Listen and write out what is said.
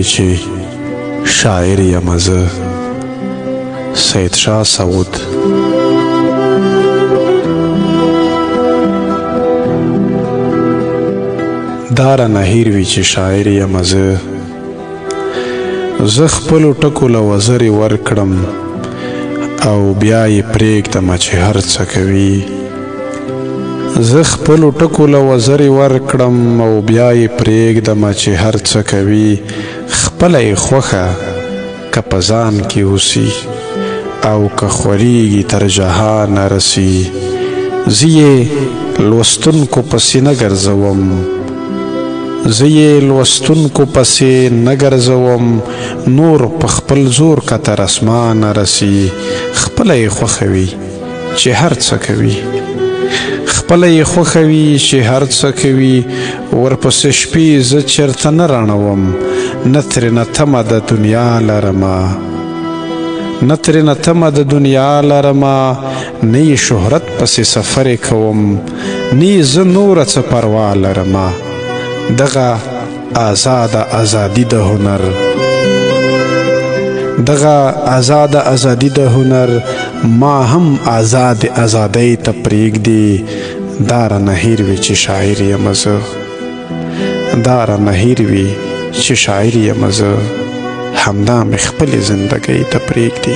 کې چې شاعر یم زه سید شاه سعود. دا رانه هیر وي چې شاعر یم زه خپلو ټکو له وزرې ورکړم او بیا یې پرېږدمه چې هر څه کوي. زه خپلو ټکو له وزرې ورکړم او بیا یې پرېږدمه چې هر څه کوي. خپله یې خوښه که په ځان کې اوسي او که خوریږي تر جهانه رسي. زه یې لوستونکو پسې نه ګرځوم نه ګرځوم نور په خپل زور که تر اسمانه رسي. خپله یې خوښوي چې هر څه کوي ورپسې شپې زه چېرته نه رڼوم. نه ترېنه تمه د دنیا لرمه نه یې شهرت پسې سفرې کوم نه یې زه نوره څه پروا لرمه. دغه ازادي د هنر ما هم ازادۍ ته پرېږدي. دا رانه هیر وي چې شاعر یم زه همدا مې خپلې زندګۍ ته پرېږدي.